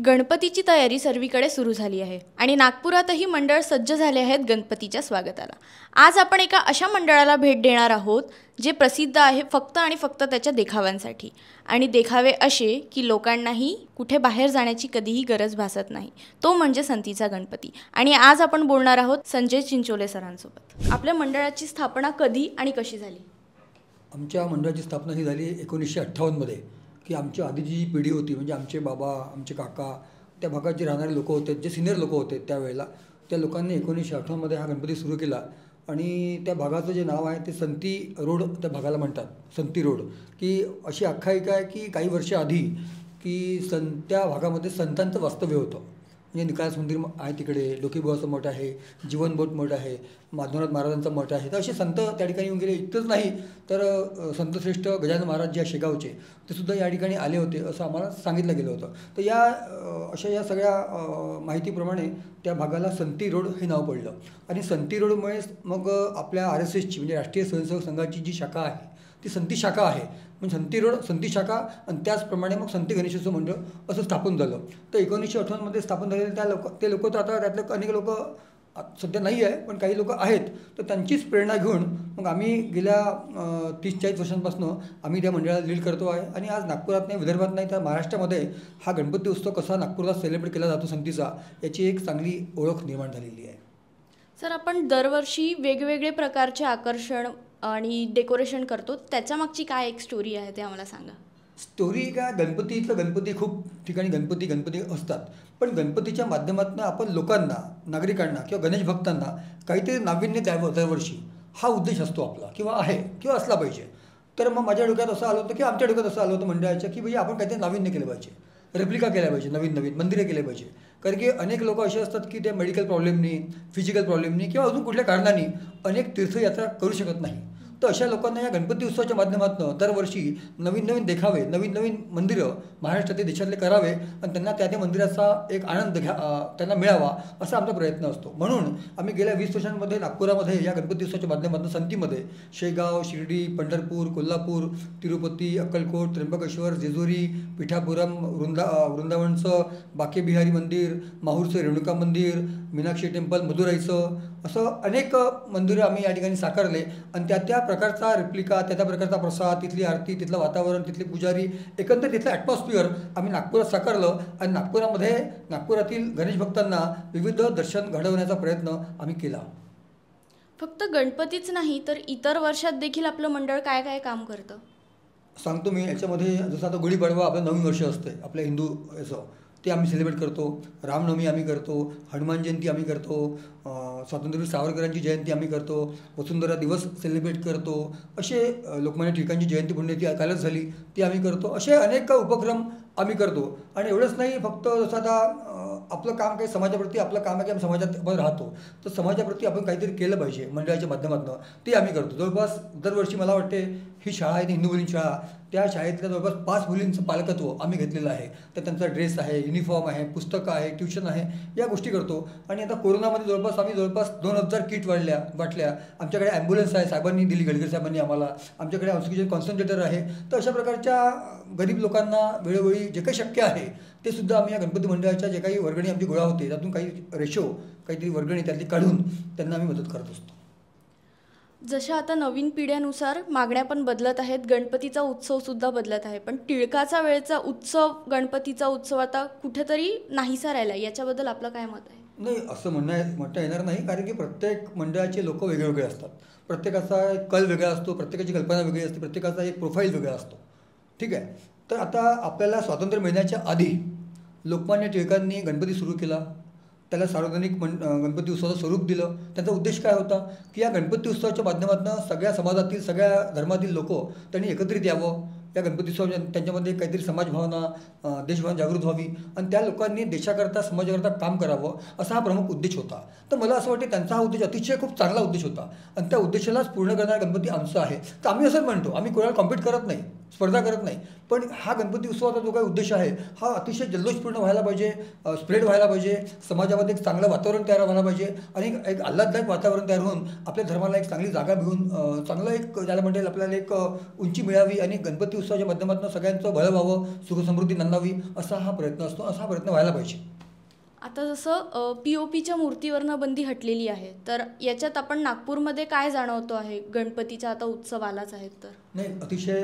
गणपतीची तयारी सर्वीकडे सुरू झाली आहे आणि नागपुरातही मंडळ सज्ज झाले आहेत गणपतीच्या स्वागताला। आज आपण एका अशा मंडळाला भेट देणार आहोत जे प्रसिद्ध आहे फक्त आणि फक्त त्याच्या देखाव्यांसाठी, आणि देखावे असे की लोकांनाही कुठे बाहेर जाण्याची कधीही गरज भासत नाही। तो म्हणजे संतीचा गणपती। आणि आज आपण बोलणार आहोत संजय चिंचोले सरांसोबत। आपल्या मंडळाची स्थापना कधी आणि कशी झाली? आमच्या मंडळाची स्थापना ही झाली 1958 मध्ये की आमच्या आधीची जी पिढी होती, म्हणजे आमचे बाबा, आमचे काका, त्या भागात जे राहणारे लोक होते, जे सिनियर लोक होते त्यावेळेला, त्या लोकांनी 1958 मध्ये हा गणपती सुरू केला। आणि त्या भागाचं जे नाव आहे ते संती रोड त्या भागाला म्हणतात, संती रोड। की अशी आख्यायिका आहे की काही वर्ष आधी की त्या भागामध्ये संतांचं वास्तव्य होतं। म्हणजे निकाळस मंदिर आहे तिकडे, लोकीबुवाचं मठ आहे, जीवनबोध मठ आहे, माधवनाथ महाराजांचा मठ आहे। तर असे संत त्या ठिकाणी येऊन गेले। इतकंच नाही तर संतश्रेष्ठ गजानन महाराज जे शेगावचे ते सुद्धा या ठिकाणी आले होते असं आम्हाला सांगितलं गेलं होतं। तर या सगळ्या माहितीप्रमाणे त्या भागाला संती रोड हे नाव पडलं। आणि संती रोडमुळे मग आपल्या RSSची म्हणजे राष्ट्रीय स्वयंसेवक संघाची जी शाखा आहे ती संती शाखा आहे, म्हणजे संती रोड संती शाखा। आणि त्याचप्रमाणे मग संती गणेशोत्सव मंडळ असं स्थापन झालं। तर 1958 मध्ये स्थापन झालेले ते लोक तर आता त्यातले अनेक लोक सध्या नाही आहे, पण काही लोक आहेत। तर त्यांचीच प्रेरणा घेऊन मग आम्ही गेल्या 30-40 वर्षांपासून आम्ही त्या मंडळाला लीड करतो आहे। आणि आज नागपुरात नाही, विदर्भात नाही, तर महाराष्ट्रामध्ये हा गणपती उत्सव कसा नागपूरला सेलिब्रेट केला जातो संतीचा, याची एक चांगली ओळख निर्माण झालेली आहे। सर, आपण दरवर्षी वेगवेगळे प्रकारचे आकर्षण आणि डेकोरेशन करतो, त्याच्या मागची काय एक स्टोरी आहे ते आम्हाला सांगा। स्टोरी काय, गणपती खूप ठिकाणी गणपती असतात, पण गणपतीच्या माध्यमातून आपण लोकांना, नागरिकांना किंवा गणेश भक्तांना काहीतरी नाविन्य द्यावं दरवर्षी, हा उद्देश असतो आपला, किंवा आहे किंवा असला पाहिजे। तर मग माझ्या डोक्यात असं आलं होतं किंवा आमच्या डोक्यात असं आलं होतं मंडळाच्या की आपण काहीतरी नाविन्य केलं पाहिजे, रेप्लिका केल्या पाहिजे, नवीन मंदिरे केले पाहिजे। कारण की अनेक लोक असे असतात की ते मेडिकल प्रॉब्लेमनी, फिजिकल प्रॉब्लेमनी किंवा अजून कुठल्या कारणाने अनेक तीर्थयात्रा करू शकत नाही। तर अशा लोकांना या गणपती उत्सवाच्या माध्यमातून दरवर्षी नवीन देखावे, नवीन मंदिरं महाराष्ट्रातील देशातले करावे आणि त्यांना त्या मंदिराचा एक आनंद त्यांना मिळावा असा आमचा प्रयत्न असतो। म्हणून आम्ही गेल्या 20 वर्षांमध्ये नागपुरामध्ये या गणपती उत्सवाच्या माध्यमातून संतीमध्ये शेगाव, शिर्डी, पंढरपूर, कोल्हापूर, तिरुपती, अक्कलकोट, त्र्यंबकेश्वर, जेजुरी, पिठापुरम, वृंदावनचं बाके बिहारी मंदिर, माहूरचं रेणुका मंदिर, मीनाक्षी टेम्पल, मदुराईचं, असं अनेक मंदिरं आम्ही या ठिकाणी साकारले। आणि त्या प्रकारचा रेप्लिका, त्या प्रकारचा प्रसाद, तिथली आरती, तिथलं वातावरण, तिथले पुजारी, एकंदर तिथलं ॲटमॉस्फिअर आम्ही नागपुरात साकारलं। आणि नागपुरातील गणेश भक्तांना विविध दर्शन घडवण्याचा प्रयत्न आम्ही केला। फक्त गणपतीच नाही तर इतर वर्षात देखील आपलं मंडळ काय काय काम करतं सांगतो मी। याच्यामध्ये जसं आता गुढीपाडवा आपलं नवीन वर्ष असते आपल्या हिंदू याचं, ते आम्ही सेलिब्रेट करतो। रामनवमी आम्ही करतो, हनुमान जयंती आम्ही करतो, स्वातंत्र्यवीर सावरकरांची जयंती आम्ही करतो, वसुंधरा दिवस सेलिब्रेट करतो। असे लोकमान्य टिळकांची जयंती पुण्यतिथी कालच झाली ती आम्ही करतो। असे अनेक उपक्रम आम्ही करतो। आणि एवढंच नाही, फक्त जसं आता आपलं काम काही समाजाप्रती आपलं काम आहे की आम्ही समाजात आपण राहतो, तर समाजाप्रती आपण काहीतरी केलं पाहिजे मंडळाच्या माध्यमातून, ते आम्ही करतो। जवळपास दरवर्षी मला वाटते ही शाळा आहे हिंदू मुलींची शाळा, त्या शाळेतल्या जवळपास 5 मुलींचं पालकत्व आम्ही घेतलेलं आहे। तर त्यांचा ड्रेस आहे, युनिफॉर्म आहे, पुस्तकं आहे, ट्युशन आहे, या गोष्टी करतो। आणि आता कोरोनामध्ये आम्ही जवळपास 2000 किट वाटल्या। आमच्याकडे ॲम्ब्युलन्स आहे, साहेबांनी दिली, गडकरी साहेबांनी आम्हाला। आमच्याकडे ऑक्सिजन कॉन्सन्ट्रेटर आहे। तर अशा प्रकारच्या गरीब लोकांना वेळोवेळी जे काही शक्य आहे ते सुद्धा आम्ही या गणपती मंडळाच्या जे काही वर्गणी आमची गोळा होते त्यातून काहीतरी वर्गणी त्यातली काढून त्यांना आम्ही मदत करत असतो। जशा आता नवीन पिढ्यानुसार मागण्या पण बदलत आहेत, गणपतीचा उत्सव सुद्धा बदलत आहे, पण टिळकाचा वेळचा उत्सव, गणपतीचा उत्सव आता कुठेतरी नाहीसा राहिला, याच्याबद्दल आपलं काय मत आहे? नाही, असं म्हणता येणार नाही, कारण की प्रत्येक मंडळाचे लोक वेगवेगळे असतात। प्रत्येकाचा एक कल वेगळा असतो, प्रत्येकाची कल्पना वेगळी असते, प्रत्येकाचा एक प्रोफाईल वेगळा असतो। ठीक आहे, तर आता आपल्याला स्वातंत्र्य मिळण्याच्या आधी लोकमान्य टिळकांनी गणपती सुरू केला, त्याला सार्वजनिक गणपती उत्सवाचं स्वरूप दिलं। त्याचा उद्देश काय होता की या गणपती उत्सवाच्या माध्यमातून सगळ्या समाजातील, सगळ्या धर्मातील लोक त्यांनी एकत्रित यावं, या गणपती उत्सव त्यांच्यामध्ये काहीतरी समाजभावना, देशभावना जागृत व्हावी आणि त्या लोकांनी देशाकरता, समाजाकरता काम करावं, असा हा प्रमुख उद्देश होता। तर मला असं वाटतं त्यांचा हा उद्देश अतिशय खूप चांगला उद्देश होता आणि त्या उद्देशालाच पूर्ण करणारा गणपती आमचा आहे। तर आम्ही असंच म्हणतो, आम्ही कोणाला कॉम्पीट करत नाही, स्पर्धा करत नाही. पण हा गणपती उत्सवाचा जो काही उद्देश आहे हा अतिशय जल्लोषपूर्ण व्हायला पाहिजे, स्प्रेड व्हायला पाहिजे, समाजामध्ये एक चांगलं वातावरण तयार व्हायला पाहिजे आणि एक आल्हाददायक वातावरण तयार होऊन आपल्या धर्माला एक चांगली जागा घेऊन चांगलं एक ज्याला म्हणता येईल आपल्याला एक उंची मिळावी आणि गणपती उत्सवाच्या माध्यमातून सगळ्यांचं भलं व्हावं, सुखसमृद्धी नांदावी असा हा प्रयत्न असतो. असा हा प्रयत्न व्हायला पाहिजे. आता जसं POPच्या मूर्तीवरनं बंदी हटलेली आहे, तर याच्यात आपण नागपूरमध्ये काय जाणवतो आहे? गणपतीचा आता उत्सव आलाच आहे तर. नाही, अतिशय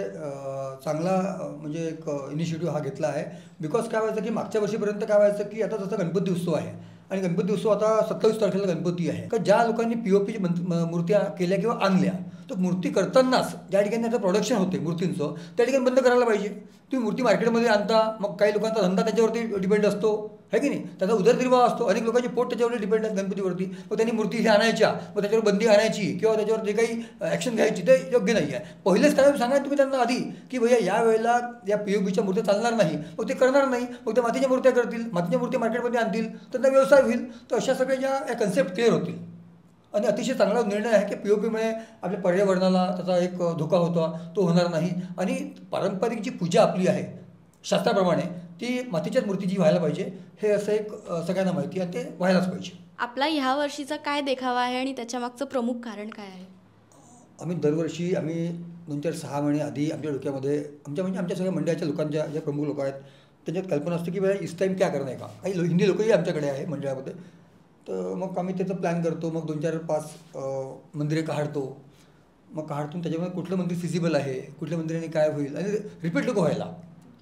चांगला म्हणजे एक इनिशिएटिव्ह हा घेतला आहे. बिकॉज काय व्हायचं की मागच्या वर्षीपर्यंत काय व्हायचं की आता जसं गणपती उत्सव आहे आणि गणपती उत्सव आता 27 तारखेला गणपती आहे, का ज्या लोकांनी POPची मूर्त्या केल्या किंवा आणल्या तर मूर्ती करतानाच ज्या ठिकाणी त्याचं प्रोडक्शन होते मूर्तींचं त्या ठिकाणी बंद करायला पाहिजे. तुम्ही मूर्ती मार्केटमध्ये आणता, मग काही लोकांचा धंदा त्याच्यावरती डिपेंड असतो है की नाही, त्याचा उदरनिर्वाह असतो, अनेक लोकांचे पोट त्याच्यावरती डिपेंड आहेत गणपतीवरती. मग त्यांनी मूर्ती इथे आणायच्या, मग त्याच्यावर बंदी आणायची किंवा त्याच्यावर जे काही ॲक्शन घ्यायची ते योग्य नाही आहे. पहिलेच काय सांगा तुम्ही त्यांना आधी की भैया या वेळेला या POPच्या मूर्त्या चालणार नाही, मग ते करणार नाही, मग त्या मातीच्या मूर्त्या करतील, मातीच्या मूर्ती मार्केटमध्ये आणतील, त्यांचा व्यवसाय होईल. तर अशा सगळ्या ज्या कन्सेप्ट क्लिअर होतील आणि अतिशय चांगला निर्णय आहे की POPमुळे आपल्या पर्यावरणाला त्याचा एक धोका होता तो होणार नाही आणि पारंपरिक जी पूजा आपली आहे शास्त्राप्रमाणे ती मातीच्याच मूर्तीची व्हायला पाहिजे हे असं एक सगळ्यांना माहिती आहे, ते व्हायलाच पाहिजे. आपला ह्या वर्षीचा काय देखावा आहे आणि त्याच्या मागचं प्रमुख कारण काय आहे? आम्ही दरवर्षी 2-4-6 महिने आधी आमच्या डोक्यामध्ये आमच्या सगळ्या मंडळाच्या लोकांच्या ज्या प्रमुख लोक आहेत त्यांच्यात कल्पना असते की भैया इस टाईम क्या करना है का. काही हिंदी लोकही आमच्याकडे आहे मंडळामध्ये. तर मग आम्ही त्याचं प्लॅन करतो, मग 2-4-5 मंदिरे काढतो, मग काढतून त्याच्यामध्ये कुठलं मंदिर फिजिबल आहे, कुठल्या मंदिराने काय होईल आणि रिपीट नको व्हायला,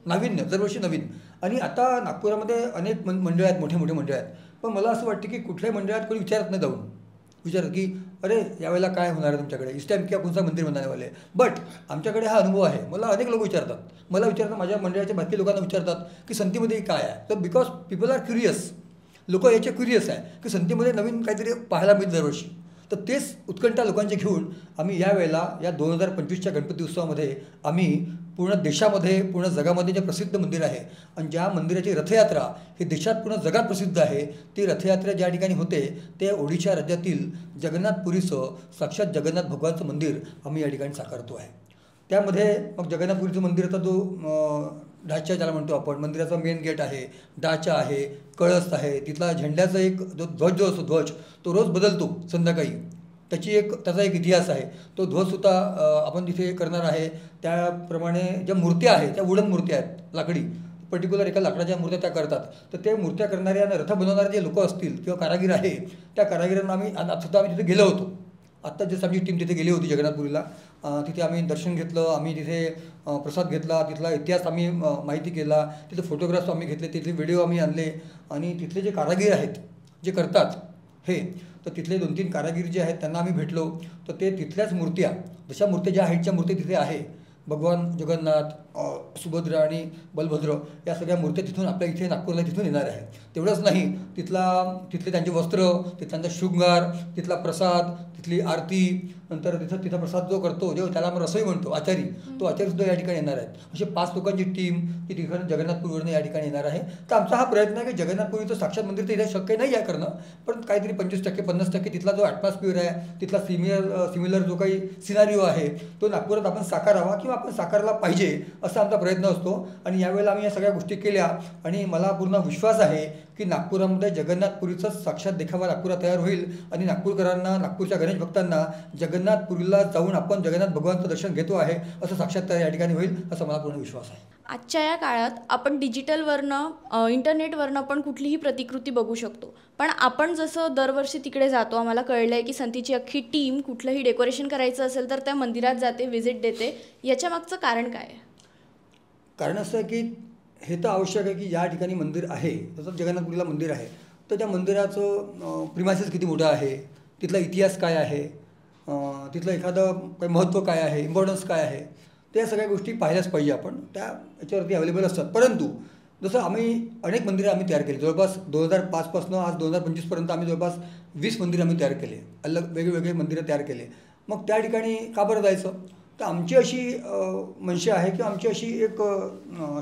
नाविन्य दरवर्षी नवीन. आणि आता नागपुरामध्ये अनेक मंडळ आहेत, मोठे मोठे मंडळ आहेत, पण मला असं वाटतं की कुठल्याही मंडळात कोणी विचारत नाही, जाऊन विचारत की अरे यावेळेला काय होणार आहे तुमच्याकडे, इस टाईम क्या कोणता मंदिर बनाने वाले. बट आमच्याकडे हा अनुभव आहे. मला अनेक लोक विचारतात, माझ्या मंडळाच्या बाकी लोकांना विचारतात की संतीमध्ये काय आहे. तर बिकॉज पीपल आर क्युरियस, लोक याचे क्युरियस आहे की संतीमध्ये नवीन काहीतरी पाहायला मिळतं दरवर्षी. तर तेच उत्कंठा लोकांचे घेऊन आम्ही यावेळेला या 2025च्या गणपती उत्सवामध्ये आम्ही पूर्ण देशामध्ये पूर्ण जगामध्ये जे प्रसिद्ध मंदिर आहे आणि ज्या मंदिराची रथयात्रा ही देशात पूर्ण जगात प्रसिद्ध आहे, ती रथयात्रा ज्या ठिकाणी होते ते ओडिशा राज्यातील जगन्नाथपुरीचं साक्षात जगन्नाथ भगवानचं मंदिर आम्ही या ठिकाणी साकारतो आहे. त्यामध्ये मग जगन्नाथपुरीचं मंदिराचा जो ढाचा ज्याला म्हणतो आपण, मंदिराचा मेन गेट आहे, ढाचा आहे, कळस आहे, तिथला झेंड्याचा एक जो ध्वज जो असतो ध्वज तो रोज बदलतो संध्याकाळी, त्याचा एक इतिहास आहे. तो ध्वजसुद्धा आपण तिथे करणार आहे. त्याप्रमाणे ज्या मूर्त्या आहेत त्या वुडन मूर्त्या आहेत, लाकडी पर्टिक्युलर एका लाकडाच्या मूर्त्या त्या करतात. तर ते मूर्त्या करणारे आणि रथ बनवणारे जे लोक असतील किंवा कारागीर आहे त्या कारागिरांना आम्ही तिथे गेलो होतो. आत्ता जसं आमची टीम तिथे गेली होती जगन्नाथपुरीला, तिथे आम्ही दर्शन घेतलं, आम्ही तिथे प्रसाद घेतला, तिथला इतिहास आम्ही माहिती केला, तिथे फोटोग्राफ्स आम्ही घेतले, तिथले व्हिडिओ आम्ही आणले आणि तिथले जे कारागीर आहेत जे करतात हे, तर तिथले 2-3 कारागीर जे आहेत त्यांना आम्ही भेटलो. तर ते तिथल्याच मूर्त्या, जशा मूर्त्या ज्या हाईटच्या मूर्त्या तिथे आहे, भगवान जगन्नाथ, सुभद्रा आणि बलभद्र या सगळ्या मूर्त्या तिथून आपल्या इथे नागपूरला तिथून येणार आहे. तेवढंच नाही, तिथले त्यांचे वस्त्र, तिथल्यांचा शृंगार, तिथला प्रसाद, तिथली आरती, नंतर तिथं प्रसाद जो करतो जो त्याला आपण रसोई म्हणतो आचारी, तो आचारीसुद्धा या ठिकाणी येणार आहेत. असे 5 लोकांची टीम ती ठिकाणी जगन्नाथपुरीवरून या ठिकाणी येणार आहे. तर आमचा हा प्रयत्न आहे की जगन्नाथपुरीचं साक्षात मंदिर तर इथे शक्य नाही आहे करणं, पण काहीतरी 25% 50% तिथला जो ॲटमॉस्फिअर आहे, तिथला सिमिलर जो काही सिनारिओ आहे तो नागपुरात आपण साकारावा किंवा आपण साकारला पाहिजे असा आमचा प्रयत्न असतो. आणि यावेळेला आम्ही या सगळ्या गोष्टी केल्या आणि मला पूर्ण विश्वास आहे की नागपुरामध्ये जगन्नाथपुरीचा साक्षात देखावा नागपुरात तयार होईल आणि नागपूरकरांना, नागपूरच्या गणेश भक्तांना जगन्नाथपुरीला जाऊन आपण जगन्नाथ भगवानचं दर्शन घेतो आहे असं साक्षात या ठिकाणी होईल असा मला पूर्ण विश्वास आहे. आजच्या या काळात आपण डिजिटलवरनं, इंटरनेटवरनं पण कुठलीही प्रतिकृती बघू शकतो, पण आपण जसं दरवर्षी तिकडे जातो, आम्हाला कळलं आहे की संतीची अख्खी टीम कुठलंही डेकोरेशन करायचं असेल तर त्या मंदिरात जाते, व्हिजिट देते. याच्या मागचं कारण काय आहे? कारण असं आहे की हे तर आवश्यक आहे की या ठिकाणी मंदिर आहे, तसंच जगन्नाथपुरीला मंदिर आहे, तर त्या मंदिराचं प्रिमायसेस किती मोठं आहे, तिथला इतिहास काय आहे, तिथलं एखादं काही महत्त्व काय आहे, इम्पॉर्टन्स काय आहे, त्या सगळ्या गोष्टी पाहिल्याच पाहिजे आपण. त्या याच्यावरती अवेलेबल असतात. परंतु जसं आम्ही अनेक मंदिरं आम्ही तयार केली, जवळपास 2005पासून आज 2025पर्यंत आम्ही जवळपास 20 मंदिरं आम्ही तयार केले, वेगवेगळे मंदिरं तयार केले. मग त्या ठिकाणी का बरं जायचं? तर आमची अशी मनशा आहे किंवा आमची अशी एक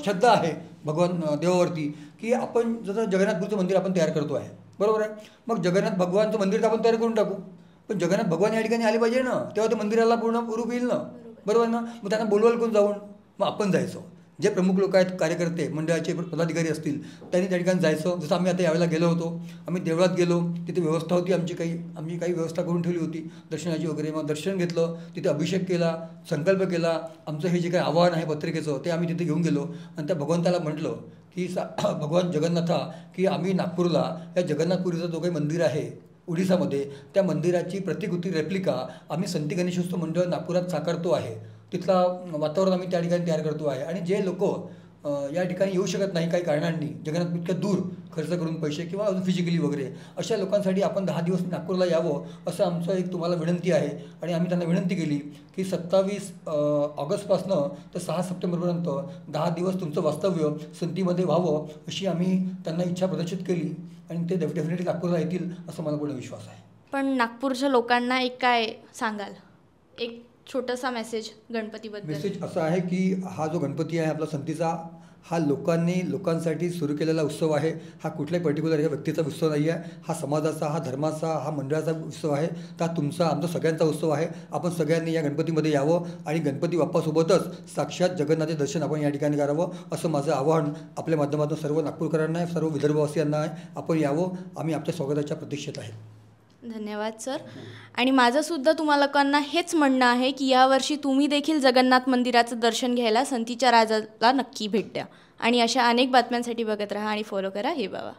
श्रद्धा आहे भगवान देवावरती की आपण जसं जगन्नाथपुरीचं मंदिर आपण तयार करतो आहे, बरोबर आहे, मग जगन्नाथ भगवानचं मंदिर तर आपण तयार करून टाकू, पण जगन्नाथ भगवान या ठिकाणी आले पाहिजे ना, तेव्हा ते मंदिराला पूर्ण रूप येईल ना, बरोबर ना. मग त्यांना बोलवाल कोण जाऊन, मग आपण जायचो. जे प्रमुख लोक आहेत, कार्यकर्ते, मंडळाचे पदाधिकारी असतील, त्यांनी त्या ठिकाणी जायचं. जसं आम्ही आता यावेळेला गेलो होतो, आम्ही देवळात गेलो, तिथे व्यवस्था होती आम्ही काही व्यवस्था करून ठेवली होती दर्शनाची वगैरे. मग दर्शन घेतलं, तिथे अभिषेक केला, संकल्प केला. आमचं हे जे काही आव्हान आहे पत्रिकेचं ते आम्ही तिथे घेऊन गेलो आणि त्या भगवंताला म्हटलं की भगवान जगन्नाथा, की आम्ही नागपूरला या जगन्नाथपुरीचं जो काही मंदिर आहे ओडिसामध्ये, त्या मंदिराची प्रतिकृती रेप्लिका आम्ही संत गणेशोत्सव मंडळ नागपुरात साकारतो आहे. तिथला वातावरण आम्ही त्या ठिकाणी तयार करतो आहे. आणि जे लोक या ठिकाणी येऊ शकत नाही काही कारणांनी, जगन्नाथ इतक्या दूर खर्च करून पैसे किंवा अजून फिजिकली वगैरे, अशा लोकांसाठी आपण 10 दिवस नागपूरला यावं असं आमचं एक तुम्हाला विनंती आहे. आणि आम्ही त्यांना विनंती केली की 27 ऑगस्टपासनं तर 6 सप्टेंबरपर्यंत 10 दिवस तुमचं वास्तव्य संतीमध्ये व्हावं अशी आम्ही त्यांना इच्छा प्रदर्शित केली. आणि ते डेफिनेटली नागपूरला येतील असं मला पूर्ण विश्वास आहे. पण नागपूरच्या लोकांना एक काय सांगाल, एक छोटासा मेसेज गणपतीबद्दल? मेसेज असा आहे की हा जो गणपती आहे आपला संतीचा, हा लोकांसाठी सुरू केलेला उत्सव आहे. हा कुठल्याही पर्टिक्युलर या व्यक्तीचा उत्सव नाही आहे. हा समाजाचा, हा धर्माचा, हा मंडळाचा उत्सव आहे. तर हा तुमचा, आमचा सगळ्यांचा उत्सव आहे. आपण सगळ्यांनी या गणपतीमध्ये यावं आणि गणपती बाप्पासोबतच साक्षात जगन्नाथाचे दर्शन आपण या ठिकाणी करावं असं माझं आवाहन आपल्या माध्यमातून सर्व नागपूरकरांना आहे, सर्व विदर्भवासियांना आहे. आपण यावं, आम्ही आपल्या स्वागताच्या प्रतीक्षेत आहे. धन्यवाद सर. आणि माझंसुद्धा तुम्हाला लोकांना हेच म्हणणं आहे की यावर्षी तुम्ही देखील जगन्नाथ मंदिराचं दर्शन घ्यायला संतीच्या राजाला नक्की भेट द्या. आणि अशा अनेक बातम्यांसाठी बघत राहा आणि फॉलो करा हे बाबा.